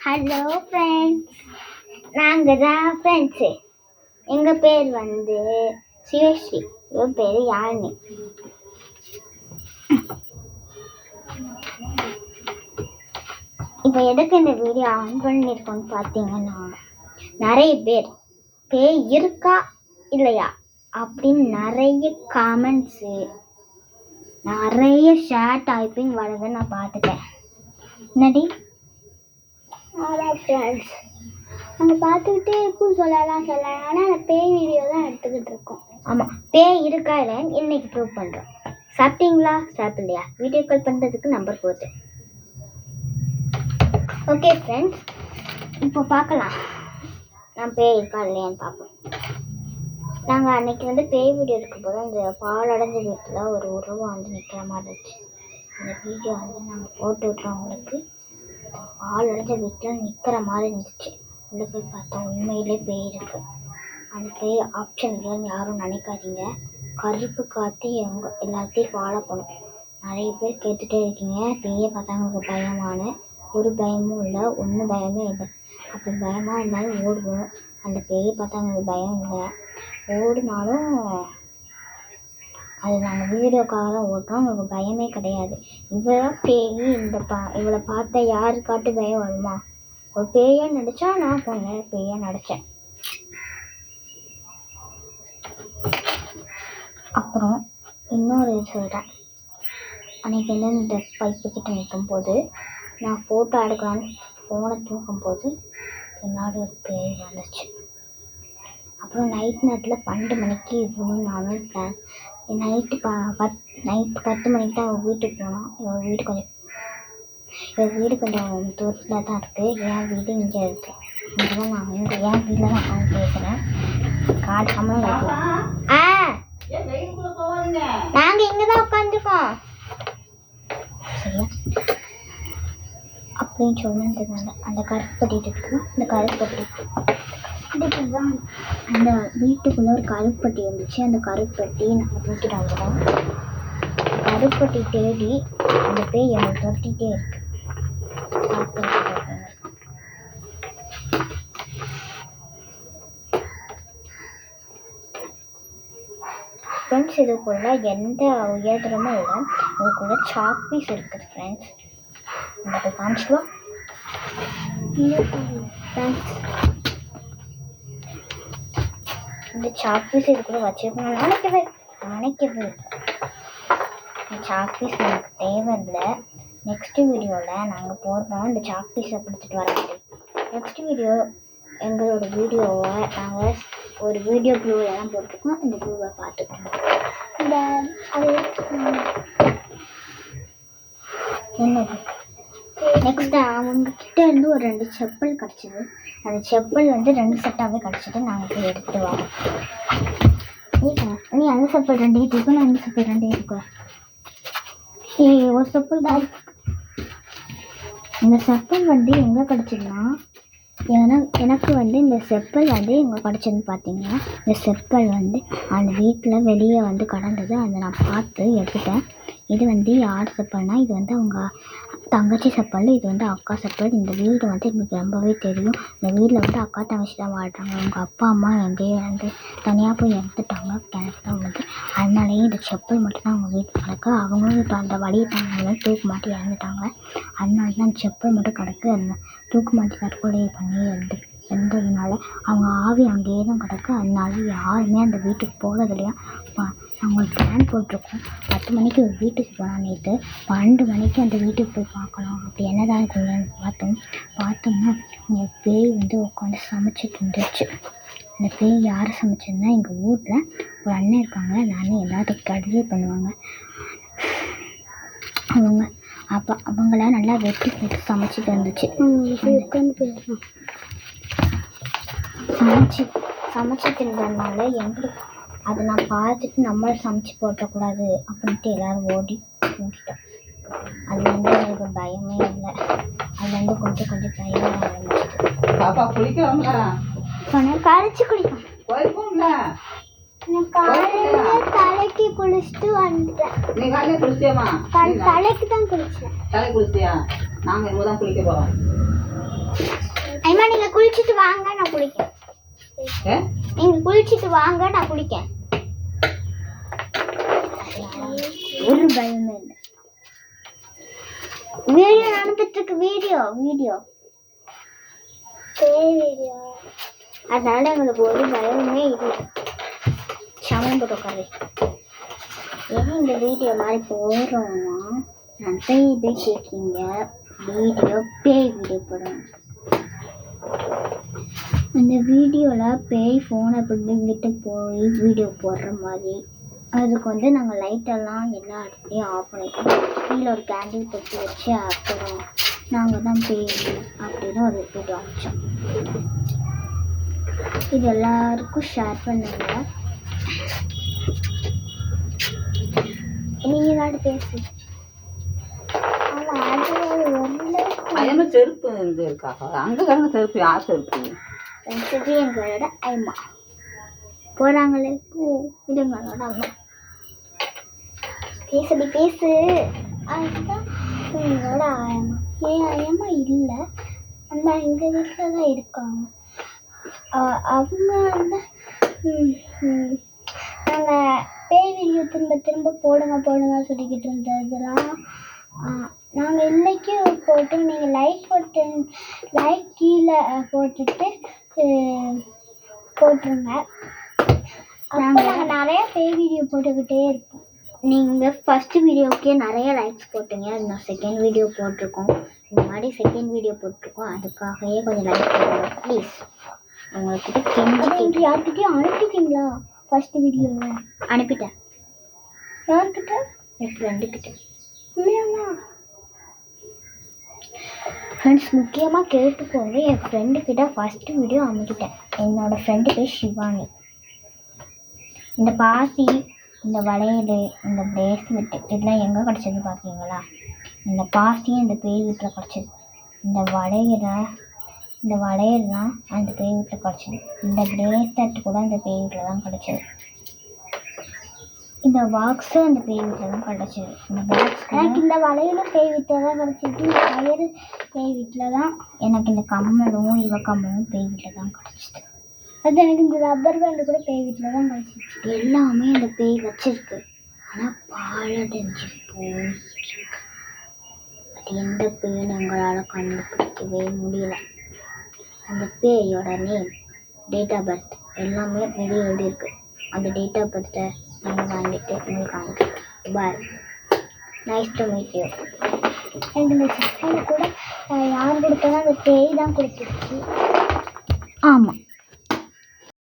Hello friends, நாங்கள் தான் friends. எங்கள் பேர் வந்து சிவஸ்ரீ, இவன் பேர் யாழினி. இப்போ எதுக்கு இந்த வீடியோ ஆன் பண்ணியிருக்கோன்னு பார்த்தீங்கன்னா, நிறைய பேர் பேய் இருக்கா இல்லையா அப்படின்னு நிறைய காமெண்ட்ஸு, நிறைய ஷேர் டைப்பிங் வரதை நான் பார்த்துட்டேன். என்னடி ஃப்ரெண்ட்ஸ், நாங்கள் பார்த்துக்கிட்டே இருக்கும் சொல்லலாம். ஆனால் அந்த பேய் வீடியோ தான் எடுத்துக்கிட்டு இருக்கோம். ஆமாம், பேய் இருக்கா இல்லைன்னு இன்னைக்கு ப்ரூவ் பண்ணுறோம். சாப்பிட்டீங்களா சாப்பிட்லையா? வீடியோ கால் பண்ணுறதுக்கு நம்பர் போகுது. ஓகே ஃப்ரெண்ட்ஸ், இப்போ பார்க்கலாம் நான் பேய் இருக்கா இல்லையான்னு பார்ப்போம். நாங்கள் அன்னைக்கு வந்து பேய் வீடியோ எடுக்கும்போது அந்த பாலடைஞ்ச வீட்டில் ஒரு உருவம் வந்து நிற்கிற மாதிரி இருந்துச்சு. அந்த வீடியோ வந்து நாங்கள் போட்டு விட்றவங்களுக்கு பால் அடைஞ்ச வீட்டில் நிற்கிற மாதிரி இருந்துச்சு. உள்ளே போய் பார்த்தா உண்மையிலே பேய் இருக்கு. அந்த பேய் ஆப்ஷன்லாம் யாரும் நினைக்காதீங்க. கருப்பு காத்தி எல்லாத்தையும் ஃபாலோ பண்ணும். நிறைய பேர் கேட்டுகிட்டே இருக்கீங்க பேயை பார்த்தா உங்களுக்கு பயமான. ஒரு பயமும் இல்லை, ஒன்றும் பயமே இல்லை. அப்படி பயமாக இருந்தாலும் ஓடுவோம். அந்த பேயை பார்த்தா உங்களுக்கு பயம் இல்லை. ஓடினாலும் அது நாங்கள் வீடியோக்காக தான் ஓட்டுறோம். உங்களுக்கு பயமே கிடையாது. இவதான் பேய். இவளை பார்த்தா யாருக்காட்டு பயம் வருமா? ஒரு பேயா நடிச்சா நான் கொஞ்ச நேரம் பேயா நடித்தேன். அப்புறம் இன்னொரு சொல்கிறேன். அன்றைக்கி வந்து இந்த பைப்பு கிட்ட நிற்கும் போது நான் ஃபோட்டோ எடுக்கலான்னு ஃபோனை தூக்கும் போது பின்னாடி ஒரு பேய் வந்துச்சு. அப்புறம் நைட் நேரத்தில் 12 மணிக்கு இவ்வளோ நானும் நைட்டு 10 மணிக்கு தான் அவள் வீட்டுக்கு போனோம். இவள் வீடு கொஞ்சம் தூரத்தில் தான் இருக்குது. என் வீடு இங்கே இருக்குது. இங்கே தான் நான் என் வீட்டில் தான் உட்காந்து பேசுகிறேன். காடு சம்பளம் வைக்கலாம். நாங்கள் இங்கே தான் உட்காந்துருக்கோம் சரியா அப்படின்னு சொன்னதுனால அந்த கருப்பட்டி இருக்கு. அந்த கருப்பட்டி தான் அந்த வீட்டுக்குள்ளே ஒரு கருப்பட்டி இருந்துச்சு. அந்த கருப்பட்டி நாங்கள் தூக்கிட்டு வந்துட்டோம். கருப்பட்டி தேடி அந்த பேய் என்னை துரத்திட்டே இருக்கு. ஃப்ரெண்ட்ஸ், இதுக்குள்ள எந்த உயரமும் இல்லை. இதுக்குள்ள சாக் பீஸ் இருக்குது ஃப்ரெண்ட்ஸ். உங்களுக்கு காமிச்சுவா ஃப்ரெண்ட்ஸ். இந்த சாக் பீஸ் இதுக்குள்ள வச்சிருக்கணும் நினைக்கிறது. இந்த சாக் பீஸ் எனக்கு தேவையில்லை. நெக்ஸ்ட் வீடியோவில் நாங்கள் போடுறோம். இந்த சாக் பீஸை பிடிச்சிட்டு வர முடியும். நெக்ஸ்ட் வீடியோ எங்களோட வீடியோவை நாங்கள் ஒரு வீடியோ ப்ளூலாம் போட்டிருக்கோம். இந்த ப்ளூவை பார்த்துக்கோங்க. இந்த அது என்னது நெக்ஸ்ட் அவங்கக்கிட்ட இருந்து ஒரு 2 செப்பல் கிடச்சிது. அந்த செப்பல் வந்து 2 செட்டாகவே கிடச்சிட்டு நாங்கள் போய் எடுத்துகிட்டு வரோம். நீ அந்த செப்பல் 2 எடுத்துக்கோ, நான் அந்த செப்பல் 2 எடுத்துக்கோ. ஒரு செப்பல் தான். இந்த செப்பல் வந்து எங்கே கிடச்சிதுன்னா, எனக்கு வந்து இந்த செப்பல் வந்து எங்கே கிடச்சிதுன்னு பார்த்தீங்கன்னா, இந்த செப்பல் வந்து அந்த வீட்டில் வெளியே வந்து கடந்தது. அதை நான் பார்த்து எடுத்துட்டேன். இது வந்து யார் செப்பல்னால், இது வந்து அவங்க தங்கச்சி செப்பல். இது வந்து அக்கா செப்பல். இந்த வீடு வந்து எனக்கு ரொம்பவே தெரியும். இந்த வீட்டில் வந்து அக்கா தங்கச்சி தான் வாழ்கிறாங்க. அவங்க அப்பா அம்மா எங்கேயோ வந்து தனியாக போய் இறந்துட்டாங்க. கிணத்துல வந்து அதனாலேயே இந்த செப்பல் மட்டும்தான் அவங்க வீட்டில் கிடக்கு. அவங்களும் இப்போ அந்த வழியை தாங்க தூக்கு மாட்டி இறந்துட்டாங்க. அதனால தான் அந்த செப்பல் மட்டும் கிடக்கு. அந்த தூக்கு மாட்டி தற்கொலை பண்ணி இருந்ததுனால அவங்க ஆவி அங்கேயே தான் கிடக்கு. அதனால யாருமே அந்த வீட்டுக்கு போகிறது இல்லையா. நாங்கள் ஒரு பிளான் போட்டிருக்கோம். 10 மணிக்கு ஒரு வீட்டுக்கு போனோம். நேற்று 12 மணிக்கு அந்த வீட்டுக்கு போய் பார்க்கலாம். அப்படி என்னதான் இருக்குன்னு பார்த்தோம்னா இந்த பேய் வந்து உட்காந்து சமைச்சிட்டு இருந்துச்சு. அந்த பேய் யார் சமைச்சதுன்னா, எங்கள் ஊரில் ஒரு அண்ணன் இருக்காங்க. அந்த அண்ணன் எல்லாத்துக்கும் கடுவே பண்ணுவாங்க. அவங்கள நல்லா வெட்டி போட்டு சமைச்சிட்டு இருந்துச்சு. சமைச்சிட்டு இருந்ததுனால எங்களுக்கு அதை நான் பார்த்துட்டு நம்மளை சமைச்சு போட்டக்கூடாது அப்படின்ட்டு எல்லோரும் ஓடி தூங்கிட்டோம். அது வந்து எனக்கு பயமே இல்லை. அது வந்து கொஞ்சம் பயமே ஆரம்பிச்சிட்டு கரைச்சி குடிக்கும். தலைக்கு குளிச்சுட்டு வந்துட்டேன். தலைக்கு தான் குளிச்சேன். நாங்க தான் குளிக்க போறோம். நீங்க குளிச்சிட்டு வாங்க, நான் குளிக்கேன். நீங்க குளிச்சிட்டு வாங்க, நான் குளிக்கேன். ஒரு பயமே இல்லை. வீடியோ நடந்துட்டு இருக்கு. வீடியோ அதனால எங்களுக்கு ஒரு பயமே இல்லை. சமயம் போட்டு உட்காரு. ஏன் இந்த வீடியோ மாதிரி போடுறோம்னா நிறைய கேட்குறீங்க, பேய் வீடியோ போடுவோம். அந்த வீடியோவில் பேய் ஃபோனை பிடிங்கிட்டு போய் வீடியோ போடுற மாதிரி. அதுக்கு வந்து நாங்கள் லைட்டெல்லாம் எல்லா இடத்துலையும் ஆஃப் பண்ணிட்டோம். கீழே ஒரு கேண்டில் தொட்டி வச்சு அப்புறம் நாங்கள் தான் பேய் அப்படின்னு ஒரு வீடியோ அனுப்பிச்சோம். இது எல்லாருக்கும் ஷேர் பண்ணுங்க. நீங்கள் தான் பேசு. செருப்பு இருக்காங்க அங்கே கிடந்த செருப்பு யார் செருப்பு? எங்களோட ஐமா போறாங்களே இதுங்களோட அம்மா. பேசு. அதுதான் எங்களோட ஆயம்மா. ஏன் ஆயம்மா இல்லை, அந்த எங்கள் வீட்டில் தான் இருக்காங்க. அவங்க வந்து நாங்கள் பேய் வீடியோ திரும்ப போடுங்க சொல்லிக்கிட்டு இருந்ததெல்லாம் நாங்கள் இன்னைக்கு போட்டு நீங்கள் லைக் கீழே போட்டுட்டு போட்டுருங்க. நாங்கள் நிறைய பேய் வீடியோ போட்டுக்கிட்டே இருப்போம். நீங்கள் ஃபஸ்ட்டு வீடியோக்கே நிறைய லைக்ஸ் போட்டீங்க. அது நான் செகண்ட் வீடியோ போட்டிருக்கோம். இந்த மாதிரி செகண்ட் வீடியோ போட்டிருக்கோம். அதுக்காகவே கொஞ்சம் லைக் பண்ணுங்க ப்ளீஸ். உங்கள்கிட்ட கெஞ்சி யார்கிட்டையும் அனுப்பிட்டீங்களா? ஃபஸ்ட்டு வீடியோவில் அனுப்பிட்டேன். யார்கிட்ட? என் ஃப்ரெண்டுக்கிட்ட. இல்லையாம்மா ஃப்ரெண்ட்ஸ் முக்கியமாக கேட்டுக்கோங்க. என் ஃப்ரெண்டுக்கிட்ட ஃபஸ்ட்டு வீடியோ அனுப்பிட்டேன். என்னோடய ஃப்ரெண்டு பேர் ஷிவானி. இந்த பாசி, இந்த வளையல், இந்த பிரேஸ்லெட்டு இதெல்லாம் எங்கே கிடச்சது பார்த்தீங்களா? இந்த பாசியும் இந்த பேய் வீட்டில் கிடச்சிது. இந்த வளையல்லாம் அந்த பேய் வீட்டில் கிடச்சிது. இந்த பிரேஸ்லெட் கூட அந்த பேய் வீட்டில் தான் கிடச்சிது. இந்த பாக்ஸும் அந்த பேய் வீட்டில் தான் கிடச்சிது. இந்த பாக்ஸ் எனக்கு இந்த வளையலும் பேய் வீட்டில் தான் கிடச்சிது. இந்த வயரு பேய் வீட்டில் தான். எனக்கு இந்த கம்மலும் கம்மலும் பேய் வீட்டில் தான் கிடச்சிது. அது எனக்கு இந்த ரப்பர் பேண்டு கூட பேய் வீட்டில் தான் கிடச்சிச்சு. எல்லாமே அந்த பேய் வச்சிருக்கு. ஆனால் பாழடைஞ்சு போயிருக்கு. அது எந்த பேய்னு எங்களால் கண்டுபிடிக்கவே முடியல. அந்த பேயோட நேம், டேட் ஆஃப் பர்த் எல்லாமே வெளியே எழுதியிருக்கு. அந்த டேட் ஆஃப் பர்த்தை நீங்கள் வாங்கிட்டு உங்களுக்கு அனுப்பிச்சு bye. Nice to meet you. எனக்கு இந்த சிக்கன் கூட யார் கொடுத்தாலும் அந்த பேய் தான் கொடுத்துருச்சு.